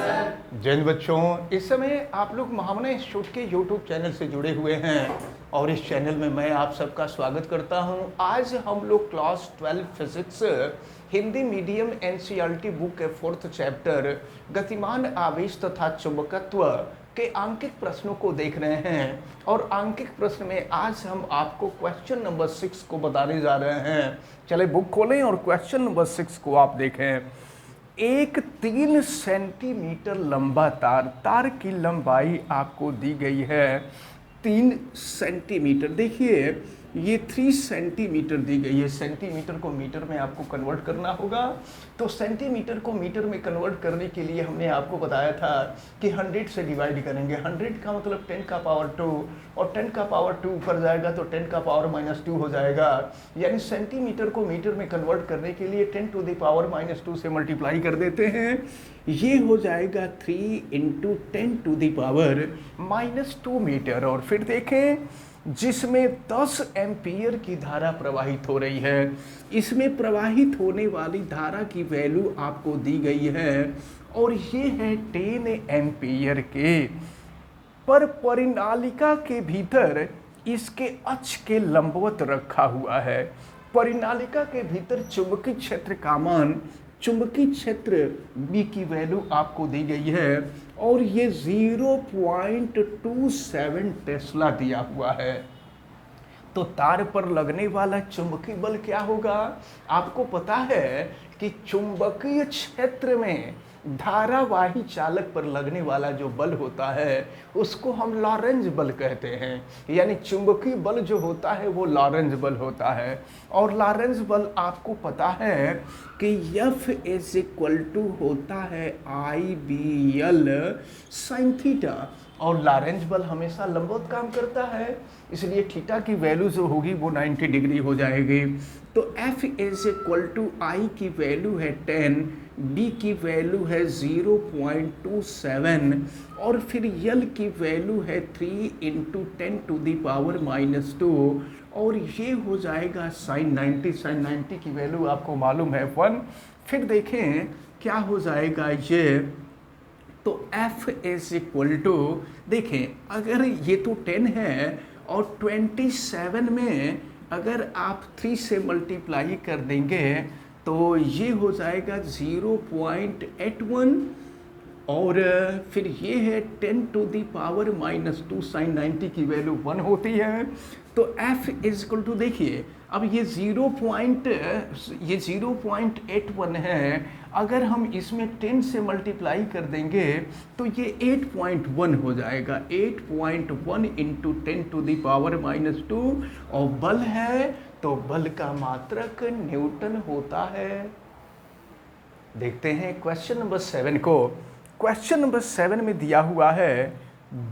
जय हिंद बच्चों, इस समय आप लोग महामना इंस्टीट्यूट के यूट्यूब चैनल से जुड़े हुए हैं और इस चैनल में मैं आप सबका स्वागत करता हूं। आज हम लोग class 12 physics Hindi medium NCERT book के 4th चैप्टर गतिमान आवेश तथा चुंबकत्व के आंकिक प्रश्नों को देख रहे हैं और आंकिक प्रश्न में आज हम आपको क्वेश्चन नंबर 6 को बताने जा रहे हैं। चले बुक खोलें और क्वेश्चन नंबर 6 को आप देखें। एक 3 सेंटीमीटर लंबा तार की लंबाई आपको दी गई है 3 सेंटीमीटर। देखिए ये 3 सेंटीमीटर दी गई है। सेंटीमीटर को मीटर में आपको कन्वर्ट करना होगा, तो सेंटीमीटर को मीटर में कन्वर्ट करने के लिए हमने आपको बताया था कि 100 से डिवाइड करेंगे। 100 का मतलब 10 का पावर 2 और 10 का पावर 2 ऊपर जाएगा तो 10 का पावर -2 हो जाएगा। यानी सेंटीमीटर को मीटर में कन्वर्ट करने के लिए 10 टू द पावर -2 से मल्टीप्लाई कर देते हैं। ये हो जाएगा 3 × 10 टू द पावर -2 मीटर। और फिर देखें जिसमें 10 एम्पियर की धारा प्रवाहित हो रही है। इसमें प्रवाहित होने वाली धारा की वैल्यू आपको दी गई है और ये है 10 एम्पियर के। पर परिनालिका के भीतर इसके अक्ष के लंबवत रखा हुआ है। परिनालिका के भीतर चुंबकीय क्षेत्र का मान, चुंबकीय क्षेत्र B की वैल्यू आपको दी गई है और ये 0.27 टेस्ला दिया हुआ है। तो तार पर लगने वाला चुंबकीय बल क्या होगा? आपको पता है कि चुंबकीय क्षेत्र में धारावाही चालक पर लगने वाला जो बल होता है उसको हम लॉरेंज बल कहते हैं। यानी चुंबकीय बल जो होता है वो लॉरेंज बल होता है। और लॉरेंज बल आपको पता है कि F = होता है IBL sin थीटा। और लॉरेंज बल हमेशा लंबवत काम करता है, इसलिए थीटा की वैल्यू जो होगी वो 90 डिग्री हो जाएगी। तो F = I की वैल्यू है 10, B की वैल्यू है 0.27 और फिर L की वैल्यू है 3 × 10 टू द पावर -2 और ये हो जाएगा sin 90। sin 90 की वैल्यू आपको मालूम है 1। फिर देखें क्या हो जाएगा ये, तो F = देखें अगर ये तो 10 है और 27 में अगर आप 3 से मल्टीप्लाई कर देंगे तो ये हो जाएगा 0.81 और फिर ये है 10 टू द पावर -2। sin 90 की वैल्यू 1 होती है। तो F = देखिए अब ये 0.81 है। अगर हम इसमें 10 से मल्टीप्लाई कर देंगे तो ये 8.1 हो जाएगा। 8.1 × 10 टू द पावर -2 और बल है तो बल का मात्रक न्यूटन होता है। देखते हैं क्वेश्चन नंबर 7 को। क्वेश्चन नंबर 7 में दिया हुआ है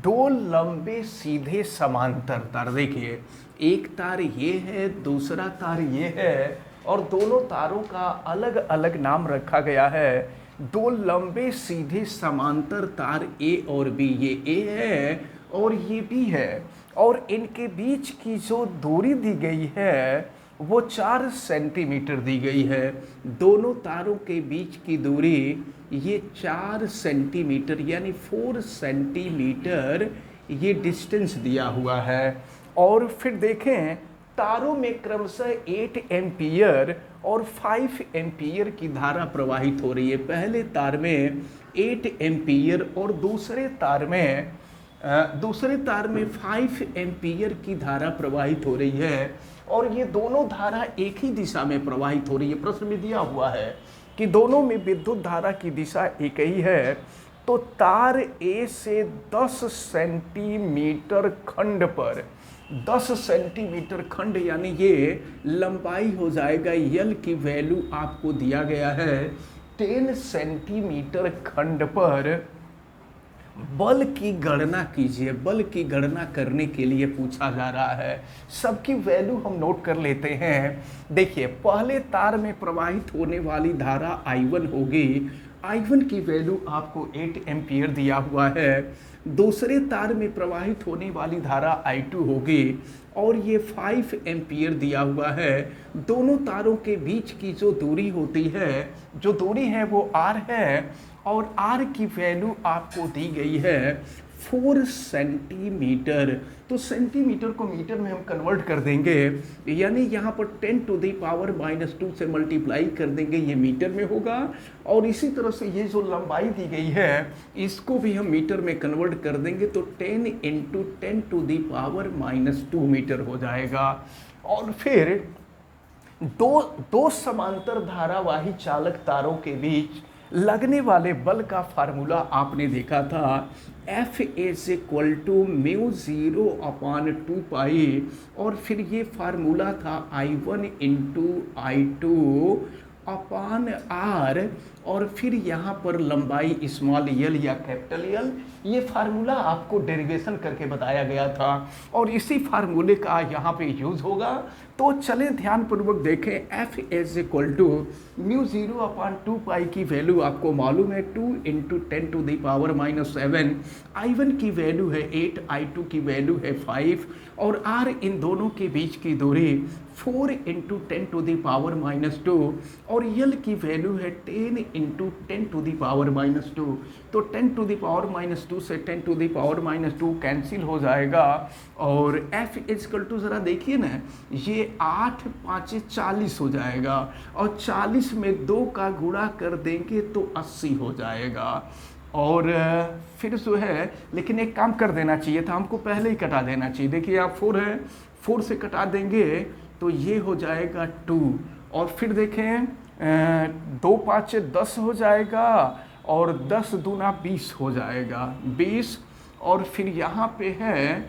2 लंबे सीधे समांतर तार। देखिए एक तार ये है, दूसरा तार ये है और दोनों तारों का अलग अलग नाम रखा गया है। 2 लंबे सीधे समांतर तार A और B, ये A है और ये B है और इनके बीच की जो दूरी दी गई है वो 4 सेंटीमीटर दी गई है। दोनों तारों के बीच की दूरी ये 4 सेंटीमीटर यानी 4 सेंटीमीटर ये डिस्टेंस दिया हुआ है। और फिर देखें तारों में क्रमशः 8 एम्पियर और 5 एम्पियर की धारा प्रवाहित हो रही है। पहले तार में 8 एम्पियर और दूसरे तार में 5 एम्पियर की धारा प्रवाहित हो रही है और ये दोनों धारा एक ही दिशा में प्रवाहित हो रही है। प्रश्न में दिया हुआ है कि दोनों में विद्युत धारा की दिशा एक ही है। तो तार A से 10 सेंटीमीटर खंड पर, 10 सेंटीमीटर खंड यानी ये लंबाई हो जाएगा। L की वैल्यू आपको दिया गया है 10 सेंटीमीटर खंड पर। बल की गणना कीजिए। बल की गणना करने के लिए पूछा जा रहा है। सबकी वैल्यू हम नोट कर लेते हैं। देखिए पहले तार में प्रवाहित होने वाली धारा I1 होगी I1 की वैल्यू आपको 8 एम्पियर दिया हुआ है। दूसरे तार में प्रवाहित होने वाली धारा I2 होगी और ये 5 एम्पियर दिया हुआ है। दोनों तारों के बीच की जो दूरी होती है, जो दूरी है वो R है और R की वैल्यू आपको दी गई है 4 सेंटीमीटर। तो सेंटीमीटर को मीटर में हम कन्वर्ट कर देंगे, यानी यहाँ पर 10 टू द पावर -2 से मल्टीप्लाई कर देंगे, ये मीटर में होगा। और इसी तरह से ये जो लंबाई दी गई है इसको भी हम मीटर में कन्वर्ट कर देंगे, तो 10 into 10 to the power -2 metre हो जाएगा। और फिर दो समांतर धारावाही चालक तारों के बीच लगने वाले बल का फार्मूला आपने देखा था, F is equal to mu 0/2 और फिर ये फार्मूला था I1 इंटू I2 अपान R, और फिर यहाँ पर लंबाई स्मॉल यल या कैपिटल यल, ये फार्मूला आपको डेरिवेशन करके बताया गया था और इसी फार्मूले का यहाँ पे यूज़ होगा। तो चले ध्यानपूर्वक देखें, F is equal to mu 0/2 की वैल्यू आपको मालूम है 2 into 10 to the power -7, I1 की वैल्यू है 8, I2 की वैल्यू है 5 और R इन दोनों के बीच की दूरी 4 इंटू 10 टू द पावर -2 और यल की वैल्यू है 10 इंटू 10 टू द पावर -2। तो 10 टू द पावर -2 से 10 टू द पावर -2 कैंसिल हो जाएगा और F इजकल टू ज़रा देखिए ना, ये 8 5 40 हो जाएगा और 40 में 2 का गुणा कर देंगे तो 80 हो जाएगा। और फिर जो है, लेकिन एक काम कर देना चाहिए था, हमको पहले ही कटा देना चाहिए। देखिए आप 4 है, 4 से कटा देंगे तो ये हो जाएगा 2 और फिर देखें 2 5 10 हो जाएगा और 10 दूना 20 हो जाएगा 20, और फिर यहाँ पे है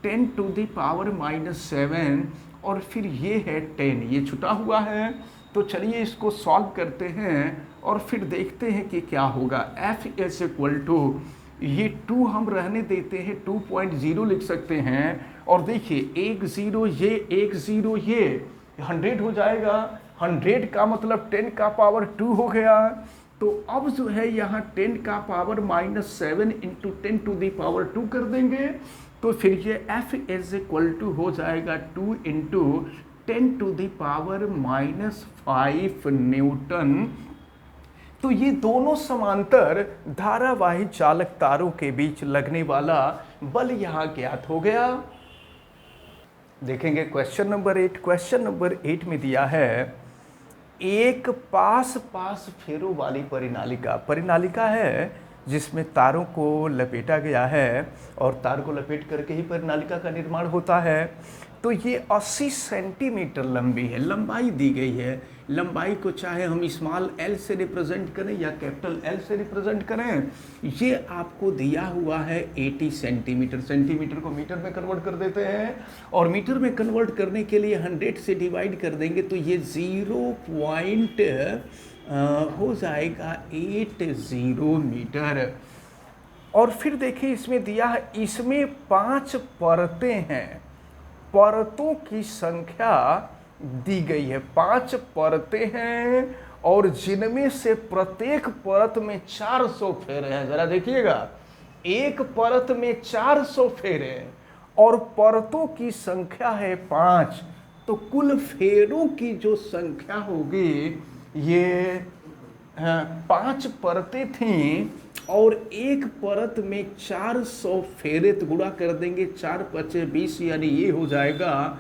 10 टू द पावर -7 और फिर ये है 10, ये छुटा हुआ है। तो चलिए इसको सॉल्व करते हैं और फिर देखते हैं कि क्या होगा। F इज इक्वल टू, ये 2 हम रहने देते हैं, 2.0 लिख सकते हैं और देखिए 1 0 ये 1 0 ये 100 हो जाएगा। 100 का मतलब 10 का पावर 2 हो गया। तो अब जो है यहाँ 10 का power -7 into 10 to the power 2 कर देंगे, तो फिर ये F इज इक्वल टू हो जाएगा 2 into 10 to the power -5 newton. तो ये दोनों समांतर धारावाही चालक तारों के बीच लगने वाला बल यहाँ ज्ञात हो गया। देखेंगे क्वेश्चन नंबर 8। क्वेश्चन नंबर 8 में दिया है एक पास पास फेरों वाली परिनालिका, परिनालिका है जिसमें तारों को लपेटा गया है और तार को लपेट करके ही परिनालिका का निर्माण होता है। तो ये 80 सेंटीमीटर लंबी है, लंबाई दी गई है। लंबाई को चाहे हम स्मॉल l से रिप्रेजेंट करें या कैपिटल L से रिप्रेजेंट करें, ये आपको दिया हुआ है 80 सेंटीमीटर। सेंटीमीटर को मीटर में कन्वर्ट कर देते हैं और मीटर में कन्वर्ट करने के लिए 100 से डिवाइड कर देंगे तो ये 0 पॉइंट हो जाएगा 80 मीटर। और फिर देखिए इसमें दिया है, इसमें 5 परतें हैं, परतों की संख्या दी गई है। 5 परतें हैं और जिनमें से प्रत्येक परत में 400 फेरे हैं। जरा देखिएगा, एक परत में 400 फेरे और परतों की संख्या है 5, तो कुल फेरों की जो संख्या होगी, ये 5 परतें थीं और एक परत में 400 फेरे, तो गुणा कर देंगे 4 5 20, यानी ये हो जाएगा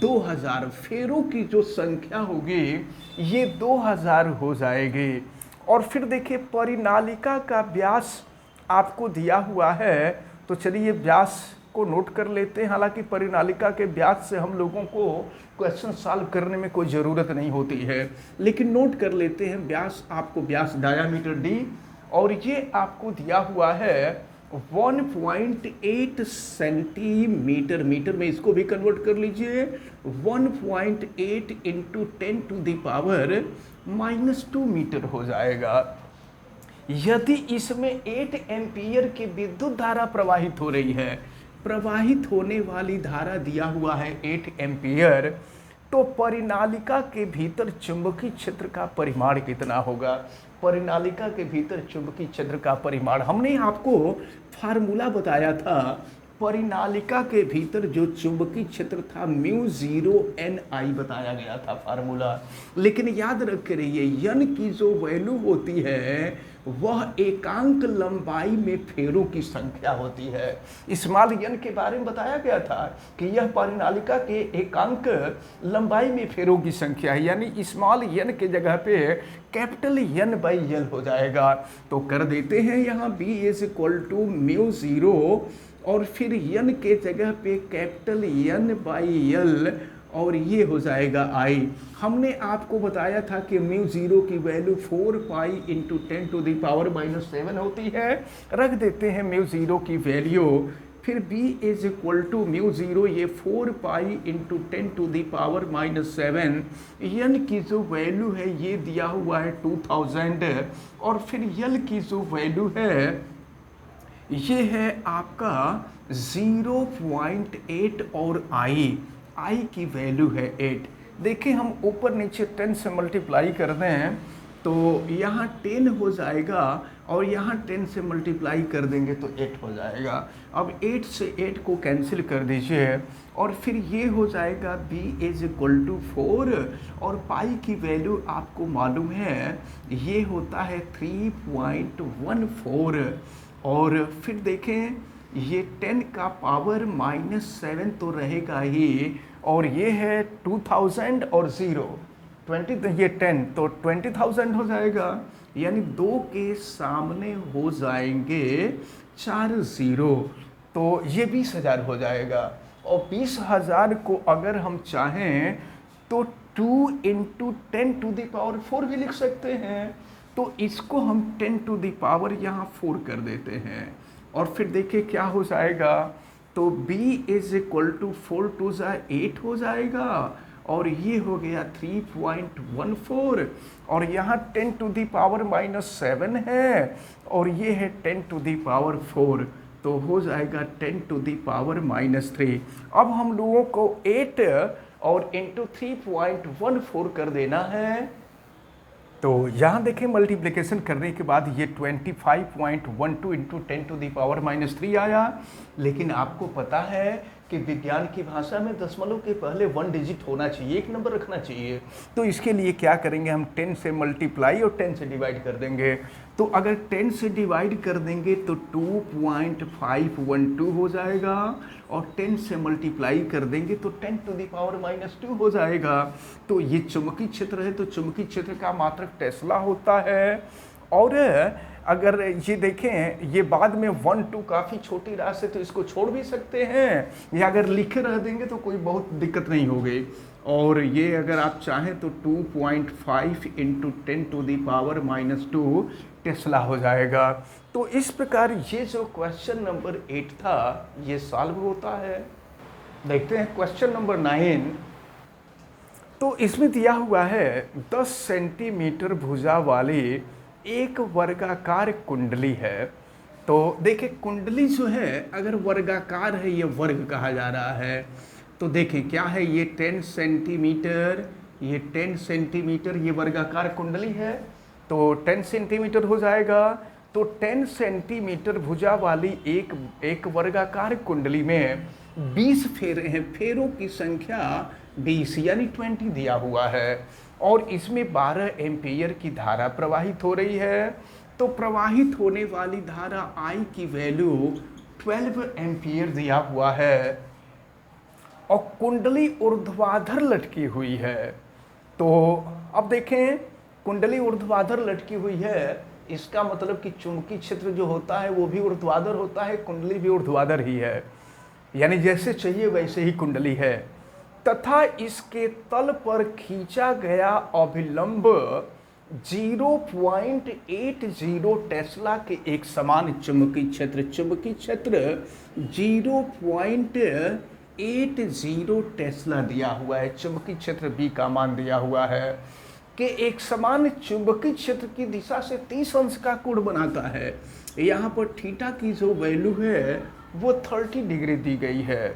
2000। फेरों की जो संख्या होगी ये 2000 हो जाएगी। और फिर देखिए परिनालिका का व्यास आपको दिया हुआ है, तो चलिए व्यास को नोट कर लेते हैं। हालांकि परिनालिका के व्यास से हम लोगों को क्वेश्चन सॉल्व करने में कोई ज़रूरत नहीं होती है, लेकिन नोट कर लेते हैं व्यास। आपको व्यास डायामीटर d और ये आपको दिया हुआ है 1.8 सेंटीमीटर। मीटर में इसको भी कन्वर्ट कर लीजिए, 1.8 into 10 to the power -2 metre हो जाएगा। यदि इसमें 8 एम्पियर की विद्युत धारा प्रवाहित हो रही है, प्रवाहित होने वाली धारा दिया हुआ है 8 एम्पियर, तो परिनालिका के भीतर चुंबकीय क्षेत्र का परिमाण कितना होगा। परिनालिका के भीतर चुंबकीय क्षेत्र का परिमाण। हमने आपको फार्मूला बताया था, परिनालिका के भीतर जो चुंबकीय क्षेत्र था म्यू 0 एन आई बताया गया था फार्मूला। लेकिन याद रख रहिए, यन की जो वैल्यू होती है वह एकांक लंबाई में फेरों की संख्या होती है। स्मॉल यन के बारे में बताया गया था कि यह परिनालिका के एकांक लंबाई में फेरों की संख्या है, यानी स्मॉल यन के जगह पे कैपिटल यन बाई यल हो जाएगा। तो कर देते हैं यहाँ b is equal to mu 0 और फिर यन के जगह पे कैपिटल यन बाई यल और ये हो जाएगा i। हमने आपको बताया था कि म्यू 0 की value 4 pi into 10 to the power -7 होती है। रख देते हैं म्यू 0 की वैल्यू, फिर b is equal to mu 0 ये 4 pi into 10 to the power -7। यन की जो वैल्यू है ये दिया हुआ है 2000 और फिर यल की जो वैल्यू है ये है आपका 0.8 और i की वैल्यू है 8। देखिए हम ऊपर नीचे 10 से मल्टीप्लाई कर दें तो यहाँ 10 हो जाएगा और यहाँ 10 से मल्टीप्लाई कर देंगे तो 8 हो जाएगा। अब 8 से 8 को कैंसिल कर दीजिए और फिर ये हो जाएगा b इज इक्वल टू 4 और पाई की वैल्यू आपको मालूम है ये होता है 3.14 और फिर देखें ये 10 का पावर -7 तो रहेगा ही और ये है 2000 और 0 20 तो ये 10 तो 20,000 हो जाएगा, यानी 2 के सामने हो जाएंगे 4 0 तो ये 20,000 हो जाएगा। और 20,000 को अगर हम चाहें तो 2 इंटू 10 टू द पावर 4 भी लिख सकते हैं। तो इसको हम 10 टू द पावर यहाँ 4 कर देते हैं और फिर देखिए क्या हो जाएगा, तो b is equal to 4 to 8 हो जाएगा और ये हो गया 3.14 और यहाँ 10 टू दी पावर -7 है और ये है 10 टू दी पावर 4 तो हो जाएगा 10 टू दी पावर -3। अब हम लोगों को 8 और इंटू 3.14 कर देना है। तो यहाँ देखें मल्टीप्लिकेशन करने के बाद ये 25.12 इंटू 10 टू दी पावर -3 आया। लेकिन आपको पता है कि विज्ञान की भाषा में दशमलव के पहले 1 डिजिट होना चाहिए, 1 नंबर रखना चाहिए। तो इसके लिए क्या करेंगे, हम 10 से मल्टीप्लाई और 10 से डिवाइड कर देंगे। तो अगर 10 से डिवाइड कर देंगे तो 2.512 हो जाएगा और 10 से मल्टीप्लाई कर देंगे तो 10 टू दी पावर -2 हो जाएगा। तो ये चुंबकीय क्षेत्र है, तो चुंबकीय क्षेत्र का मात्रक टेस्ला होता है। और अगर ये देखें ये बाद में 1 2 काफ़ी छोटी राशि तो इसको छोड़ भी सकते हैं या अगर लिखे रह देंगे तो कोई बहुत दिक्कत नहीं होगी। और ये अगर आप चाहें तो 2.5 into 10 to the power -2 tesla हो जाएगा। तो इस प्रकार ये जो क्वेश्चन नंबर 8 था ये सॉल्व होता है। देखते हैं क्वेश्चन नंबर 9। तो इसमें दिया हुआ है 10 सेंटीमीटर भुजा वाली एक वर्गाकार कुंडली है। तो देखिए कुंडली जो है अगर वर्गाकार है ये वर्ग कहा जा रहा है। तो देखें क्या है, ये 10 सेंटीमीटर, ये 10 सेंटीमीटर, ये वर्गाकार कुंडली है तो 10 सेंटीमीटर हो जाएगा। तो 10 सेंटीमीटर भुजा वाली एक वर्गाकार कुंडली में 20 फेरे हैं, फेरों की संख्या 20 यानी 20 दिया हुआ है और इसमें 12 एम्पियर की धारा प्रवाहित हो रही है। तो प्रवाहित होने वाली धारा I की वैल्यू 12 एम्पियर दिया हुआ है और कुंडली ऊर्ध्वाधर लटकी हुई है। तो अब देखें कुंडली ऊर्ध्वाधर लटकी हुई है, इसका मतलब कि चुंबकीय क्षेत्र जो होता है वो भी ऊर्ध्वाधर होता है, कुंडली भी ऊर्ध्वाधर ही है, यानी जैसे चाहिए वैसे ही कुंडली है। तथा इसके तल पर खींचा गया अभिलंब 0.80 टेस्ला के एक समान चुंबकीय क्षेत्र 0.80 टेस्ला दिया हुआ है। चुंबकीय क्षेत्र B का मान दिया हुआ है कि एक समान चुंबकीय क्षेत्र की दिशा से 30 अंश का कोण बनाता है। यहाँ पर थीटा की जो वैल्यू है वो 30 डिग्री दी गई है।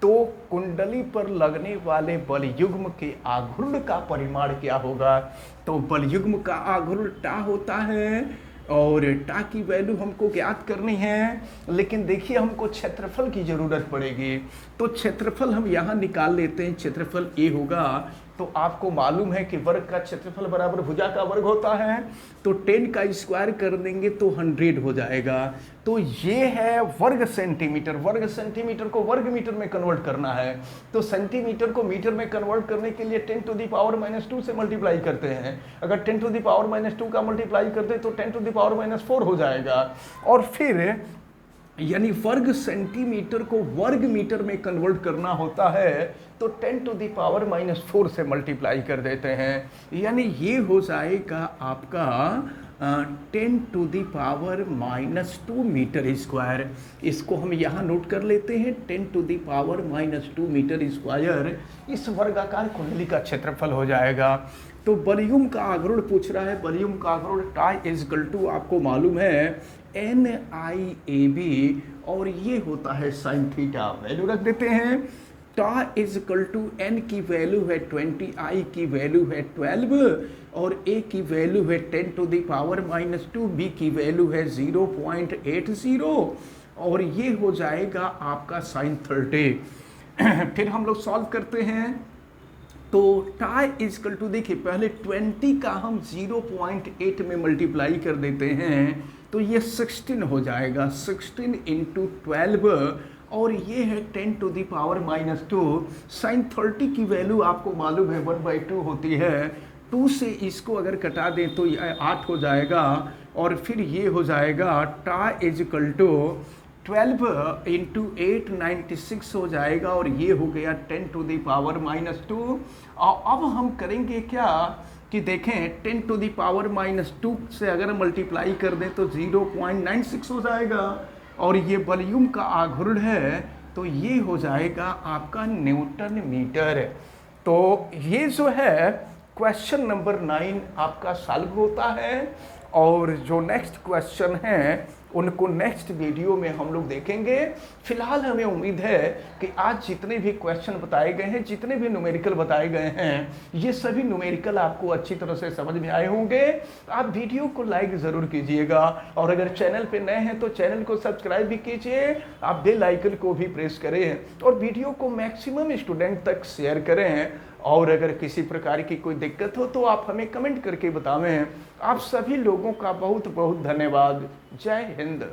तो कुंडली पर लगने वाले बल युग्म के आघूर्ण का परिमाण क्या होगा? तो बल युग्म का आघूर्ण टा होता है और टा की वैल्यू हमको ज्ञात करनी है, लेकिन देखिए हमको क्षेत्रफल की जरूरत पड़ेगी। तो क्षेत्रफल हम यहाँ निकाल लेते हैं। क्षेत्रफल ए होगा, तो आपको मालूम है कि वर्ग का क्षेत्रफल बराबर भुजा का वर्ग होता है, तो 10 का स्क्वायर कर देंगे तो 100 हो जाएगा। तो ये है वर्ग सेंटीमीटर। वर्ग सेंटीमीटर को वर्ग मीटर में कन्वर्ट करना है, तो सेंटीमीटर को मीटर में कन्वर्ट करने के लिए 10⁻⁻2 से मल्टीप्लाई करते हैं। अगर 10⁻⁻2 का मल्टीप्लाई करते तो 10⁻⁴ हो जाएगा। और फिर यानी वर्ग सेंटीमीटर को वर्ग मीटर में कन्वर्ट करना होता है, तो 10⁻⁻4 से मल्टीप्लाई कर देते हैं। यानी ये हो जाएगा आपका 10⁻⁻2 मीटर स्क्वायर। इसको हम यहाँ नोट कर लेते हैं, 10⁻⁻2 मीटर स्क्वायर इस वर्गाकार कुंडली का क्षेत्रफल हो जाएगा। तो बलयुग्म का आघूर्ण पूछ रहा है। बलयुग्म का आघूर्ण टा इजकल टू आपको मालूम है NIAB, और ये होता है साइन थीटा। वैल्यू रख देते हैं। टा इजकल टू n की वैल्यू है 20, I की वैल्यू है 12 और A की वैल्यू है 10⁻⁻2, B की वैल्यू है 0.80 और ये हो जाएगा आपका साइन 30। फिर हम लोग सॉल्व करते हैं। तो टा इजकल टू देखिए पहले 20 का हम 0.8 में मल्टीप्लाई कर देते हैं, तो ये 16 हो जाएगा। 16 × 12 और ये है 10⁻⁻2। साइन 30 की वैल्यू आपको मालूम है 1/2 होती है। 2 से इसको अगर कटा दें तो ये 8 हो जाएगा। और फिर ये हो जाएगा टा इजकल टू 12 × 8 96 हो जाएगा और ये हो गया 10⁻⁻2। और अब हम करेंगे क्या कि देखें 10⁻⁻2 से अगर मल्टीप्लाई कर दें तो 0.96 हो जाएगा और ये बलयुग्म का आघूर्ण है, तो ये हो जाएगा आपका न्यूटन मीटर। तो ये जो है क्वेश्चन नंबर 9 आपका सॉल्व होता है। और जो नेक्स्ट क्वेश्चन है उनको नेक्स्ट वीडियो में हम लोग देखेंगे। फिलहाल हमें उम्मीद है कि आज जितने भी क्वेश्चन बताए गए हैं, जितने भी न्यूमेरिकल बताए गए हैं, ये सभी न्यूमेरिकल आपको अच्छी तरह से समझ में आए होंगे। आप वीडियो को लाइक ज़रूर कीजिएगा और अगर चैनल पे नए हैं तो चैनल को सब्सक्राइब भी कीजिए। आप बेल आइकन को भी प्रेस करें और वीडियो को मैक्सिमम स्टूडेंट तक शेयर करें। और अगर किसी प्रकार की कोई दिक्कत हो तो आप हमें कमेंट करके बतावें। आप सभी लोगों का बहुत बहुत धन्यवाद। जय हिंद।